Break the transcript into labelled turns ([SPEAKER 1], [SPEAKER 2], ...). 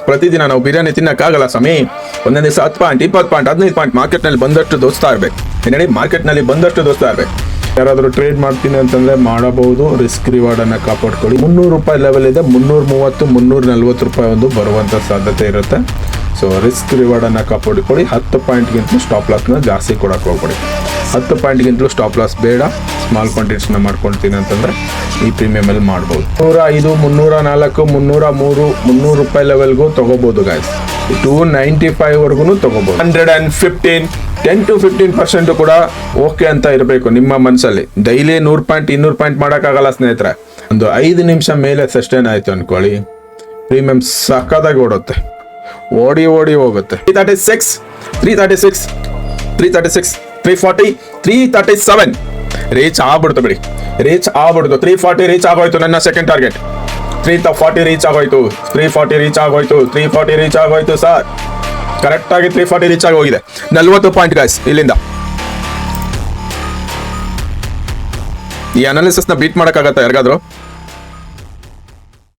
[SPEAKER 1] ಪ್ರತಿದಿನ ನಾವು ಬಿರಿಯಾನಿ ತಿನ್ನಕ್ಕಾಗಲ್ಲ ಸ್ವಾಮಿ. ಒಂದೊಂದು ದಿವಸ 10 ಪಾಯಿಂಟ್ 20 ಪಾಯಿಂಟ್ 15 ಪಾಯಿಂಟ್ ಮಾರ್ಕೆಟ್ನಲ್ಲಿ ಬಂದಷ್ಟು ದೋಸ್ತಾ ಇರ್ಬೇಕು. ಏನೇಳಿ ಮಾರ್ಕೆಟ್ನಲ್ಲಿ ಬಂದಷ್ಟು ದೋಸ್ತಾ ಇರ್ಬೇಕು. ಯಾರಾದರೂ ಟ್ರೇಡ್ ಮಾಡ್ತೀನಿ ಅಂತಂದ್ರೆ ಮಾಡಬಹುದು. ರಿಸ್ಕ್ ರಿವಾರ್ಡ್ ಅನ್ನ ಕಾಪಾಡ್ಕೊಳ್ಳಿ. 300 ರೂಪಾಯಿ ಲೆವೆಲ್ ಇದೆ. 330 340 ರೂಪಾಯಿ ಒಂದು ಬರುವಂತ ಸಾಧ್ಯತೆ ಇರುತ್ತೆ. ಸೊ ರಿಸ್ಕ್ ರಿವಾರ್ಡ್ ಅನ್ನ ಕಾಪಾಡಿಕೊಳ್ಳಿ. 10 ಪಾಯಿಂಟ್ಗಿಂತಲೂ ಸ್ಟಾಪ್ ಲಾಸ್ನ ಜಾಸ್ತಿ ಕೊಡಕ್ಕೆ ಹೋಗ್ಬೇಡಿ. 10 ಪಾಯಿಂಟ್ಗಿಂತಲೂ ಸ್ಟಾಪ್ ಲಾಸ್ ಬೇಡ. ಸ್ಮಾಲ್ ಕ್ವಾಂಟಿಟೀಸ್ನ ಮಾಡ್ಕೊಳ್ತೀನಿ ಅಂತಂದ್ರೆ ಈ ಪ್ರೀಮಿಯಮ್ ಅಲ್ಲಿ ಮಾಡ್ಬೋದು. 105 304 303 300 ರೂಪಾಯಿ ಲೆವೆಲ್ಗೂ ತಗೋಬಹುದು ಗಾಯ್ಸ್. 295 ವರ್ಗು ತಗೋಬಹುದು. 115 10 to 15% ಕೂಡ ಓಕೆ ಅಂತ ಇರಬೇಕು ನಿಮ್ಮ ಮನಸ್ಸಲ್ಲಿ. ಡೈಲಿ 100 ಪಾಯಿಂಟ್ 200 ಪಾಯಿಂಟ್ ಮಾಡೋಕ್ಕಾಗಲ್ಲ ಸ್ನೇಹಿತರೆ. ಒಂದು 5 ನಿಮಿಷ ಮೇಲೆ ಸಸ್ಟೈನ್ ಆಯ್ತು ಅನ್ಕೊಳ್ಳಿ, ಪ್ರೀಮಿಯಂ ಸಕ್ಕದಾಗಿ ಓಡುತ್ತೆ. ಓಡಿ ಹೋಗುತ್ತೆ. 336 336 336 340 337 ರೀಚ್ ಆಗ್ಬಿಡ್ತು ಬಿಡಿ. ರೀಚ್ ಆಗ್ಬಿಡ್ತು. 340 ರೀಚ್ ಆಗೋಯ್ತು. ನನ್ನ ಸೆಕೆಂಡ್ ಟಾರ್ಗೆಟ್ 340 ರೀಚ್ ಆಗೋಯ್ತು. 340 ರೀಚ್ ಆಗೋಯ್ತು. 340 ರೀಚ್ ಆಗೋಯ್ತು ಸರ್. ಕರೆಕ್ಟ್ ಆಗಿ 340 ರೀಚ್ ಆಗಿ ಹೋಗಿದೆ. 40 ಪಾಯಿಂಟ್ ಗಾಯ್ಸ್. ಇಲ್ಲಿಂದ ಈ ಅನಾಲಿಸಿಸ್ ನ ಬೀಟ್ ಮಾಡಕ್ಕಾಗತ್ತಾ ಯಾರಿಗಾದ್ರು?